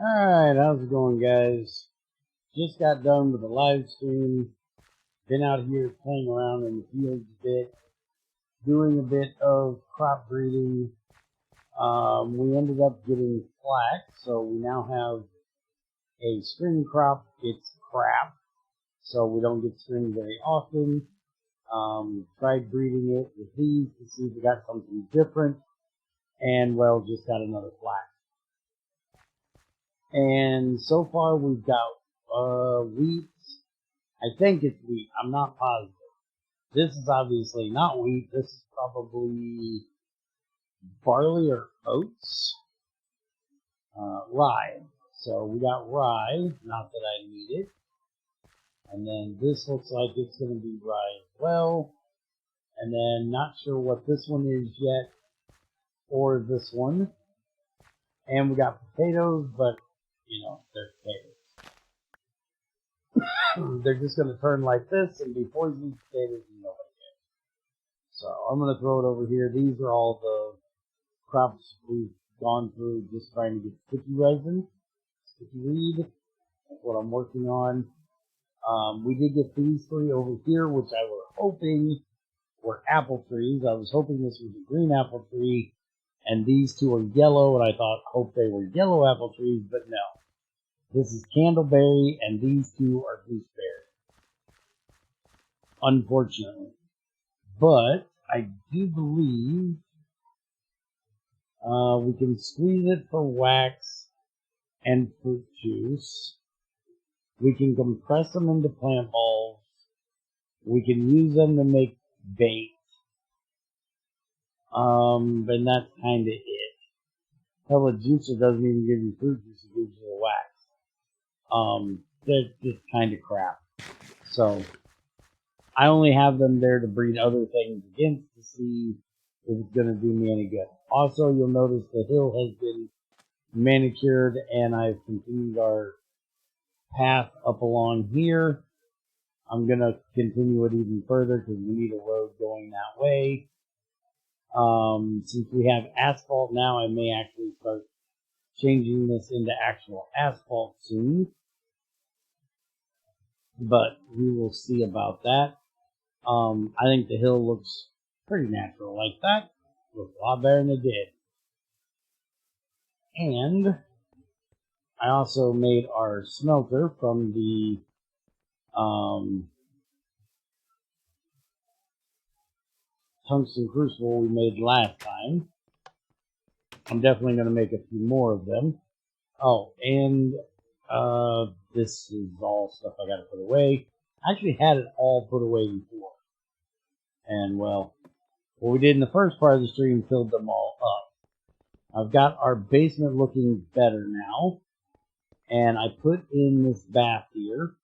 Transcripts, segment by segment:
Alright, how's it going, guys? Just got done with the live stream. Been out here playing around in the fields a bit, doing a bit of crop breeding. We ended up getting flax, so we now have a string crop. It's crap, so we don't get string very often. Tried breeding it with these to see if we got something different, and well, just got another flax. And so far we've got wheat. I think it's wheat. I'm not positive. This is obviously not wheat. This is probably barley or oats. Rye. So we got rye. Not that I need it. And then this looks like it's going to be rye as well. And then not sure what this one is yet. Or this one. And we got potatoes, but you know, they're potatoes. They're just going to turn like this and be poisonous potatoes and nobody cares. So I'm going to throw it over here. These are all the crops we've gone through just trying to get sticky resin, sticky reed. That's what I'm working on. We did get these three over here, which I was hoping were apple trees. I was hoping this was a green apple tree, and these two are yellow, and I hope they were yellow apple trees, but no. This is candleberry, and these two are gooseberry. Unfortunately. But I do believe we can squeeze it for wax and fruit juice. We can compress them into plant balls. We can use them to make bait. And that's kind of it. Hell, a juicer doesn't even give you fruit juice, it gives you the wax. They're just kind of crap. So, I only have them there to breed other things against to see if it's going to do me any good. Also, you'll notice the hill has been manicured, and I've continued our path up along here. I'm going to continue it even further because we need a road going that way. Since we have asphalt now, I may actually start changing this into actual asphalt soon. But we will see about that. I think the hill looks pretty natural like that. Looks a lot better than it did. And I also made our smelter from the tungsten crucible we made last time. I'm definitely going to make a few more of them. Oh, and this is all stuff I got to put away. I actually had it all put away before. And, well, what we did in the first part of the stream filled them all up. I've got our basement looking better now. And I put in this bath here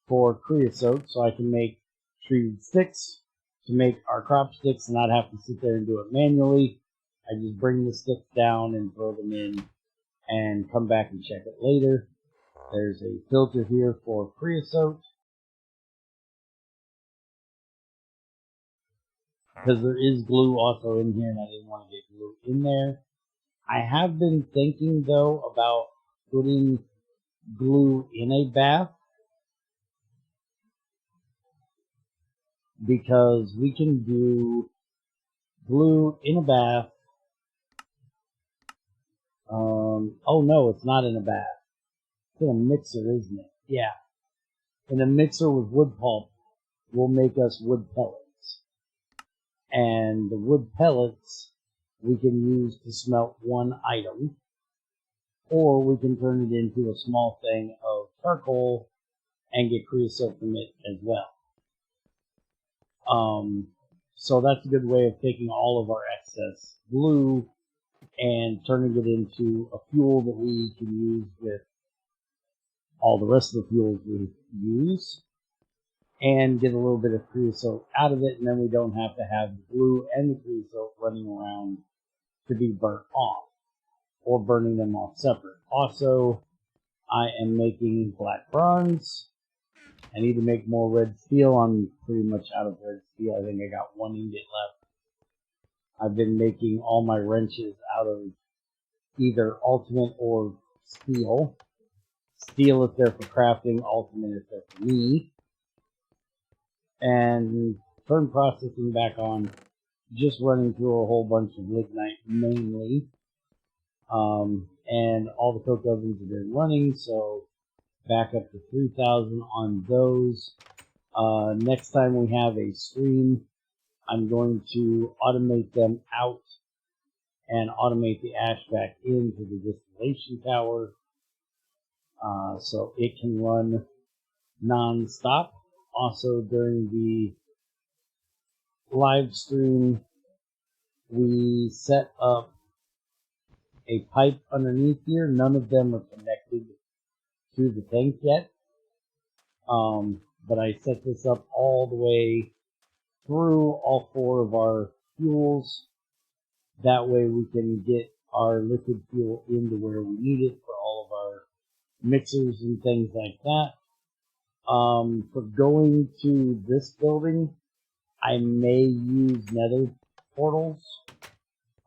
for creosote so I can make treated sticks to make our crop sticks and not have to sit there and do it manually. I just bring the sticks down and throw them in and come back and check it later. There's a filter here for creosote, because there is glue also in here and I didn't want to get glue in there. I have been thinking though about putting glue in a bath, because we can do glue in a bath. Oh no, it's not in a bath. It's in a mixer, isn't it? Yeah. In a mixer with wood pulp will make us wood pellets. And the wood pellets we can use to smelt one item, or we can turn it into a small thing of charcoal and get creosote from it as well. So that's a good way of taking all of our excess glue and turning it into a fuel that we can use with all the rest of the fuels we use, and get a little bit of creosote out of it, and then we don't have to have the glue and the creosote running around to be burnt off, or burning them off separate. Also, I am making black bronze. I need to make more red steel. I'm pretty much out of red steel. I think I got one ingot left. I've been making all my wrenches out of either ultimate or steel. Steel is there for crafting, ultimate is there for me. And turn processing back on, just running through a whole bunch of lignite mainly. And all the coke ovens have been running, so back up to 3,000 on those. Next time we have a stream, I'm going to automate them out and automate the ash back into the distillation tower, so it can run non-stop. Also, during the live stream, we set up a pipe underneath here. None of them are connected to the tank yet, but I set this up all the way through all 4 of our fuels. That way we can get our liquid fuel into where we need it for all of our mixers and things like that. For going to this building, I may use nether portals,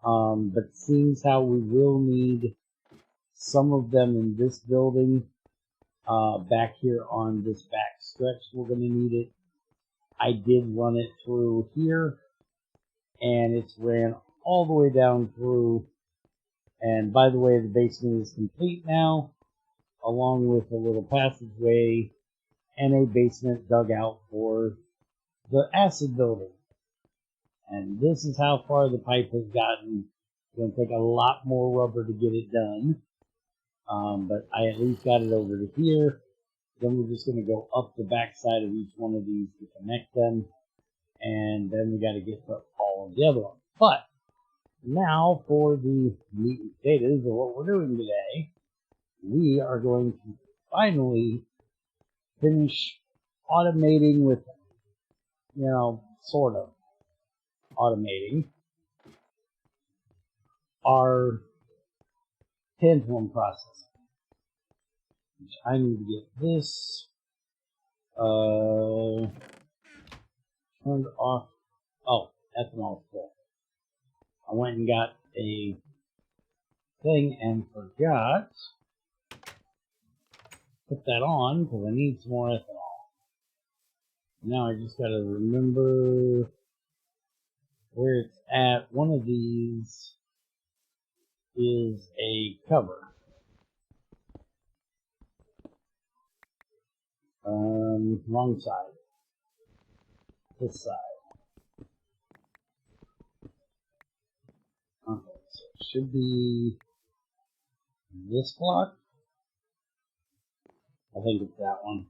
but seeing how we will need some of them in this building, back here on this back stretch, we're going to need it. I did run it through here, and it's ran all the way down through. And by the way, the basement is complete now, along with a little passageway and a basement dug out for the acid building. And this is how far the pipe has gotten. It's going to take a lot more rubber to get it done, but I at least got it over to here. Then we're just going to go up the back side of each one of these to connect them, and then we got to get to all of the other ones. But now for the meat and potatoes of what we're doing today, we are going to finally finish automating with, sort of automating our tantalum process. Which I need to get this turned off. Oh, ethanol's full. I went and got a thing and forgot to put that on because I need some more ethanol. Now I just gotta remember where it's at. One of these is a cover. Wrong side. This side. Okay, so it should be this block. I think it's that one.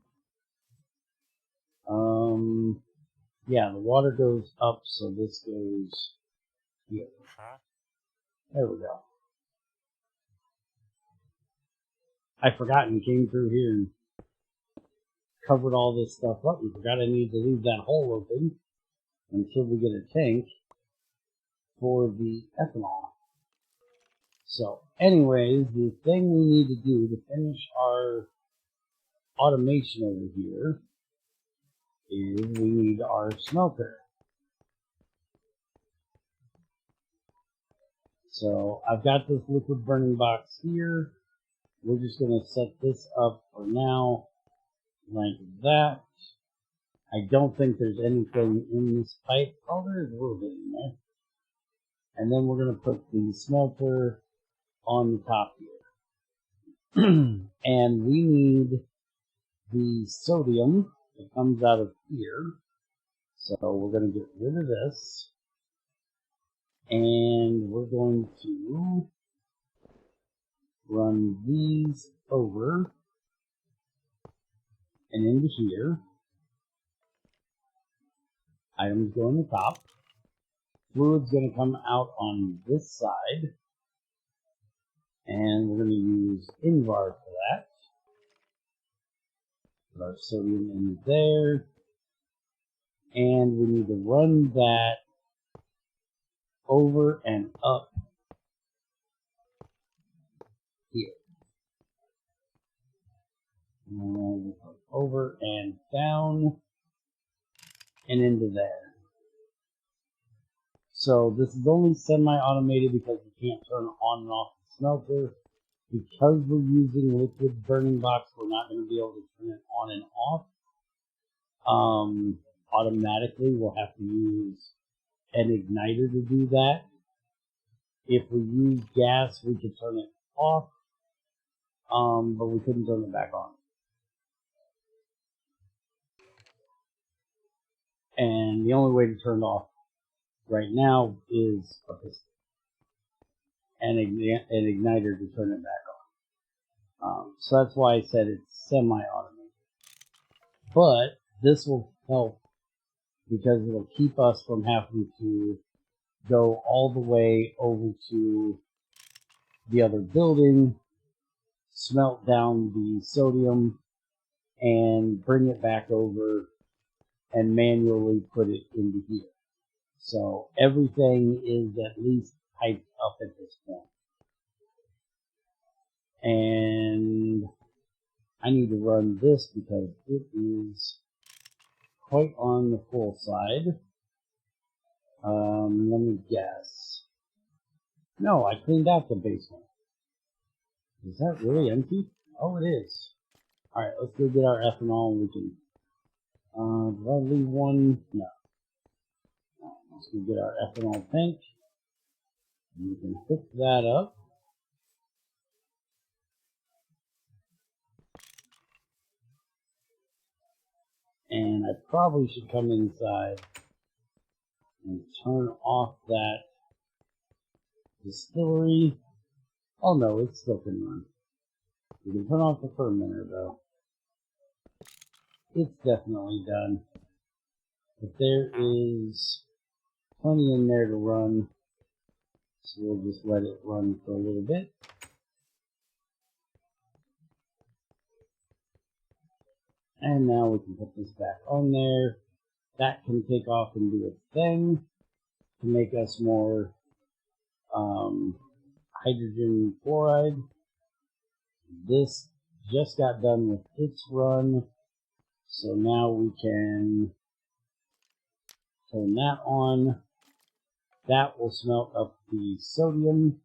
Yeah, the water goes up, so this goes here. There we go. I forgot and came through here and covered all this stuff up and forgot I need to leave that hole open until we get a tank for the ethanol. So anyways, the thing we need to do to finish our automation over here is we need our smelter. So I've got this liquid burning box here. We're just going to set this up for now like that. I don't think there's anything in this pipe. Oh, there's a little bit in there. And then we're going to put the smelter on the top here. And we need the sodium that comes out of here. So we're going to get rid of this. And we're going to run these over and into here. Items go on the top. Fluid's going to come out on this side. And we're going to use Invar for that. Put our sodium in there. And we need to run that over and up here. And over and down and into there. So this is only semi-automated because you can't turn on and off the smelter. because we're using liquid burning box, we're not going to be able to turn it on and off. Automatically, we'll have to use an igniter to do that. If we use gas, we could turn it off, but we couldn't turn it back on. And the only way to turn it off right now is a piston and an igniter to turn it back on. So that's why I said it's semi-automated. But this will help because it'll keep us from having to go all the way over to the other building, smelt down the sodium, and bring it back over and manually put it into here. So everything is at least piped up at this point. And I need to run this because it is quite on the full side. Let me guess. No, I cleaned out the basement. Is that really empty? Oh, it is. Alright, let's go get our ethanol and we can... did I leave one? No. Let's go get our ethanol tank. And we can hook that up. And I probably should come inside and turn off that distillery. Oh no, it still can run. We can turn off the fermenter though. It's definitely done. But there is plenty in there to run. So we'll just let it run for a little bit. And now we can put this back on there. That can take off and do its thing to make us more hydrogen chloride. This just got done with its run, so now we can turn that on. That will smelt up the sodium.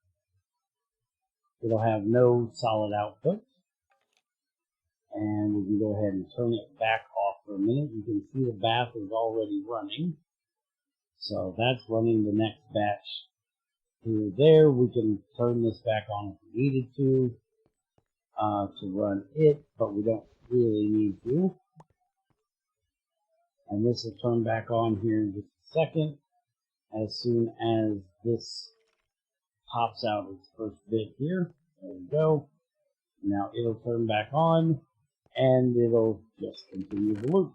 It'll have no solid output. And we can go ahead and turn it back off for a minute. You can see the bath is already running. So that's running the next batch through there. We can turn this back on if we needed to run it, but we don't really need to. And this will turn back on here in just a second as soon as this pops out its first bit here. There we go. Now it'll turn back on and it'll just continue the loop.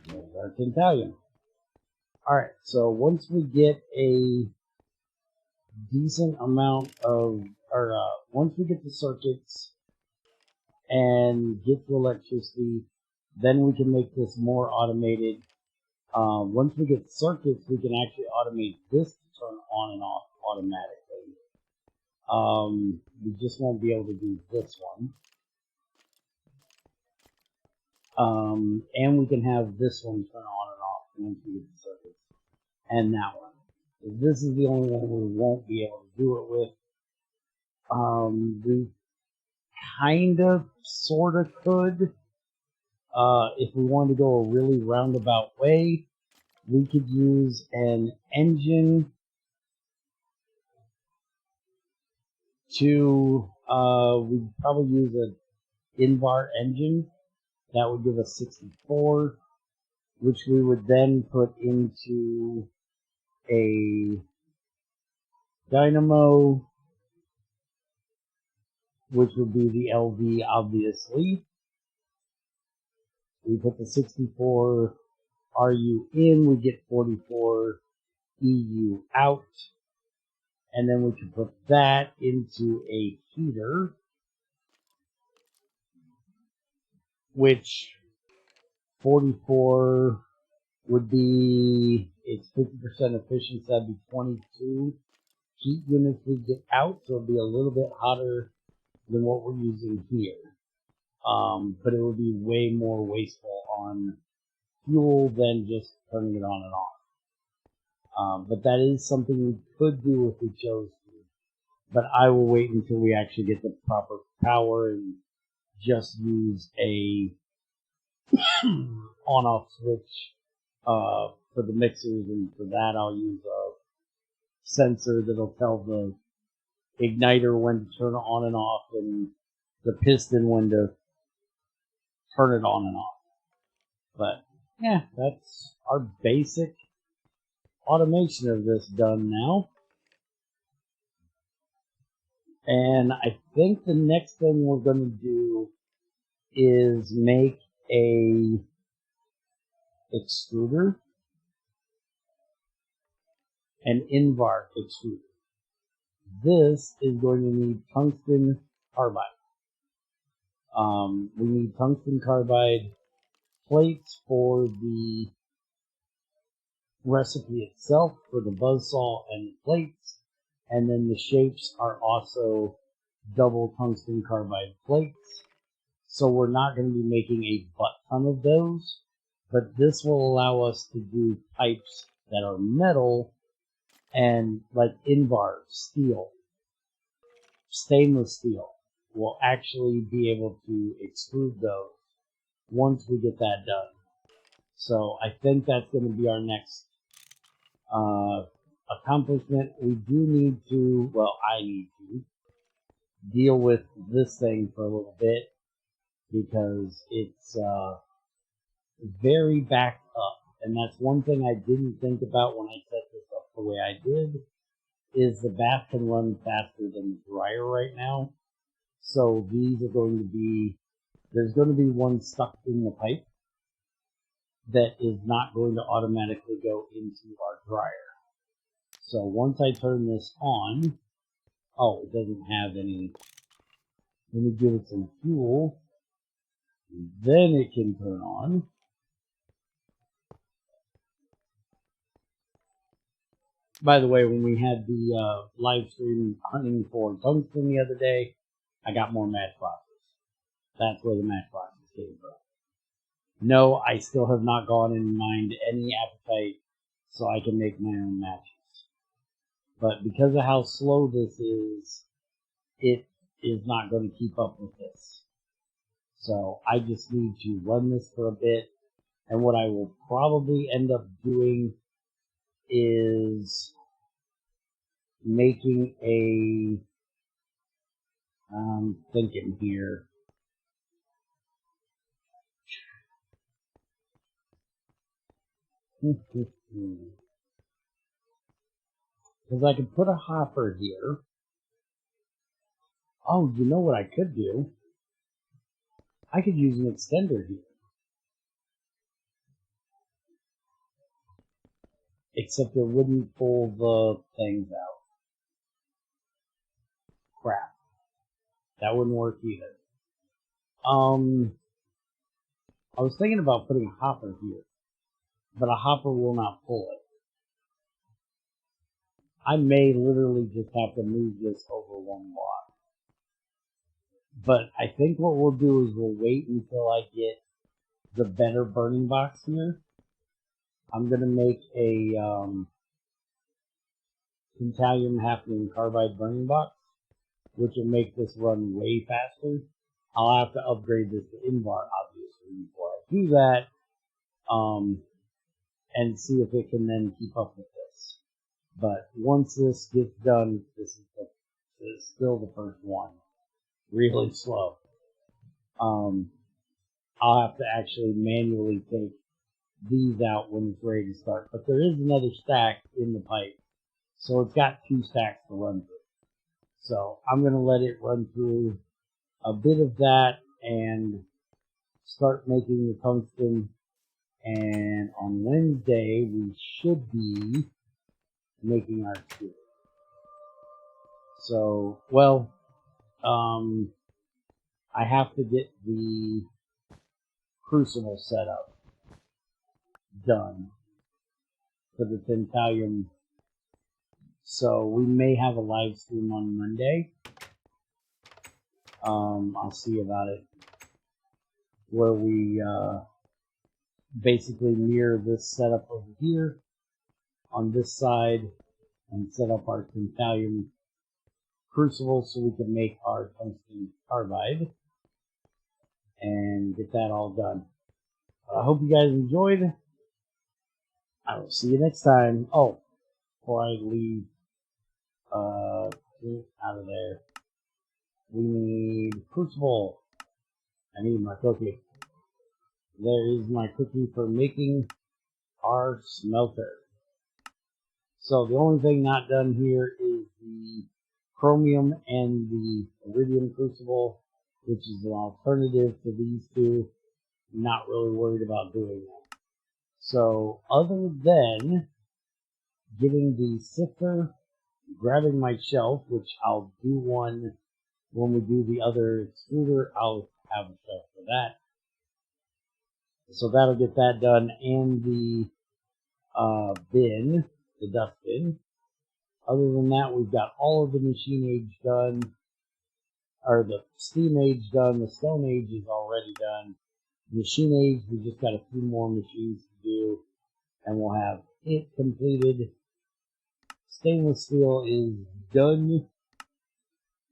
There's our Tantalum. Alright, so once we get a decent amount of, once we get the circuits and get the electricity, then we can make this more automated. Once we get circuits, we can actually automate this to turn on and off automatically. We just won't be able to do this one. And we can have this one turn on and off once we get the circuits. And that one. This is the only one we won't be able to do it with. We kind of, sort of could. If we wanted to go a really roundabout way, we could use an engine to, we'd probably use an in-bar engine. That would give us 64, which we would then put into a dynamo, which would be the LV, obviously. We put the 64 RU in, we get 44 EU out, and then we can put that into a heater, which 44 would be, it's 50% efficiency, that'd be 22 heat units we get out, so it'd be a little bit hotter than what we're using here. But it would be way more wasteful on fuel than just turning it on and off. But that is something we could do if we chose to. but I will wait until we actually get the proper power and just use a on-off switch for the mixers, and for that I'll use a sensor that'll tell the igniter when to turn it on and off, and the piston when to turn it on and off. But yeah, that's our basic automation of this done now. And I think the next thing we're going to do is make a extruder, an Invar extruder. This is going to need tungsten carbide. We need tungsten carbide plates for the recipe itself, for the buzzsaw and the plates, and then the shapes are also double tungsten carbide plates. So we're not going to be making a butt ton of those, but this will allow us to do pipes that are metal and like Invar steel, stainless steel. We'll actually be able to extrude those once we get that done. So I think that's going to be our next accomplishment. We do need to, well, I need to deal with this thing for a little bit because it's very backed up. And that's one thing I didn't think about when I set this up the way I did, is the bath can run faster than the dryer right now. So these are going to be, there's going to be one stuck in the pipe that is not going to automatically go into our dryer. So once I turn this on, oh, it doesn't have any, let me give it some fuel, then it can turn on. By the way, when we had the live stream hunting for tungsten the other day, I got more matchboxes. That's where the matchboxes came from. No, I still have not gone and mined any apatite so I can make my own matches. But because of how slow this is, it is not going to keep up with this. So I just need to run this for a bit. And what I will probably end up doing is making a, I'm thinking here, because I could put a hopper here. Oh, you know what I could do? I could use an extender here. Except it wouldn't pull the things out. Crap. That wouldn't work either. I was thinking about putting a hopper here, but a hopper will not pull it. I may literally just have to move this over one block. But I think what we'll do is we'll wait until I get the better burning box here. I'm going to make a Tantalum hafnium carbide burning box, which will make this run way faster. I'll have to upgrade this to Invar, obviously, before I do that, and see if it can then keep up with this. But once this gets done, this is still the first one. Really slow. I'll have to actually manually take these out when it's ready to start. But there is another stack in the pipe, so it's got 2 stacks to run through. So I'm going to let it run through a bit of that and start making the tungsten. And on Wednesday, we should be making our extruder. So, well, I have to get the crucible set up done for the Tantalum. So we may have a live stream on Monday. I'll see about it, where we basically mirror this setup over here on this side and set up our Tantalum crucible so we can make our tungsten carbide and get that all done. I hope you guys enjoyed. I will see you next time. Oh, before I leave out of there, we need crucible. I need my cookie. There is my cookie for making our smelter. So the only thing not done here is the chromium and the iridium crucible, which is an alternative to these two. Not really worried about doing that. So other than getting the sifter, grabbing my shelf, which I'll do one when we do the other extruder, I'll have a shelf for that. So that'll get that done, and the bin, the dust bin. Other than that, we've got all of the machine age done, or the steam age done. The stone age is already done. Machine age, we just got a few more machines to do, and we'll have it completed. Stainless steel is done,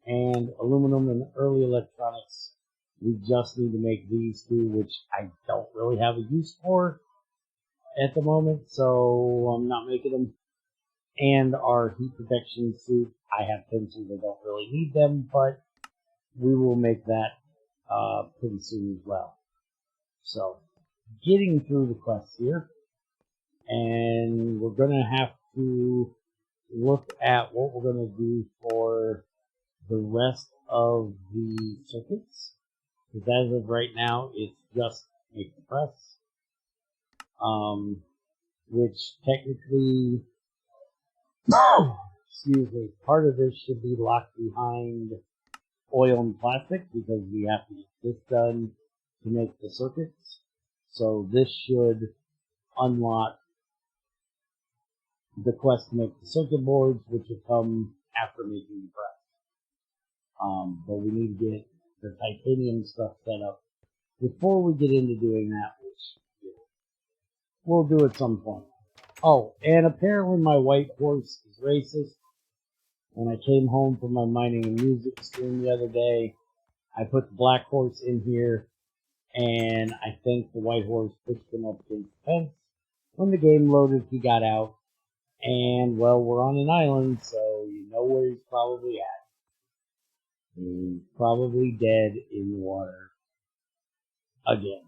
and aluminum and early electronics, we just need to make these two, which I don't really have a use for at the moment, so I'm not making them. And our heat protection suit, I have pencils, I don't really need them, but we will make that pretty soon as well. So, getting through the quest here, and we're going to have to look at what we're going to do for the rest of the circuits, because as of right now, it's just make the press, which technically, excuse me, part of this should be locked behind oil and plastic, because we have to get this done to make the circuits. So this should unlock the quest to make the circuit boards, which will come after making the press. But we need to get the titanium stuff set up before we get into doing that, which we'll do at some point. Oh, and apparently my white horse is racist. When I came home from my mining and music stream the other day, I put the black horse in here, and I think the white horse pushed him up against the fence. When the game loaded, he got out, and, well, we're on an island, so you know where he's probably at. He's probably dead in the water again.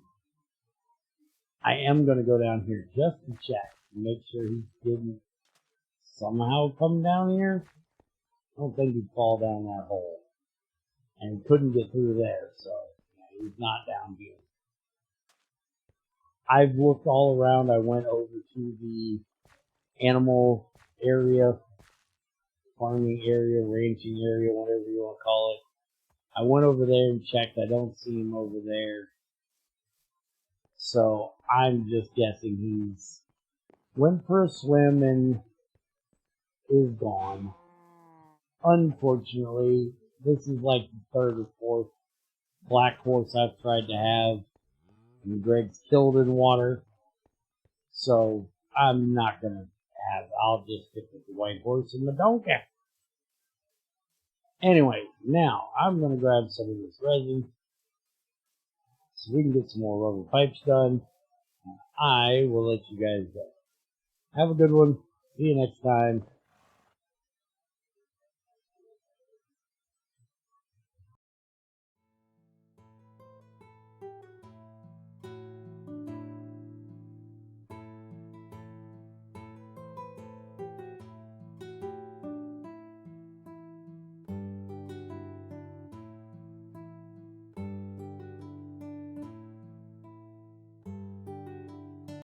I am going to go down here just to check and make sure he didn't somehow come down here. I don't think he'd fall down that hole. And he couldn't get through there, so yeah, he's not down here. I've looked all around. I went over to the animal area, farming area, ranching area, whatever you want to call it. I went over there and checked. I don't see him over there. So I'm just guessing he's went for a swim and is gone. Unfortunately, this is like the third or fourth black horse I've tried to have, and Greg's killed in water. So I'm not gonna have. I'll just stick with the white horse and the donkey. Anyway, now I'm gonna grab some of this resin so we can get some more rubber pipes done. And I will let you guys go. Have a good one. See you next time.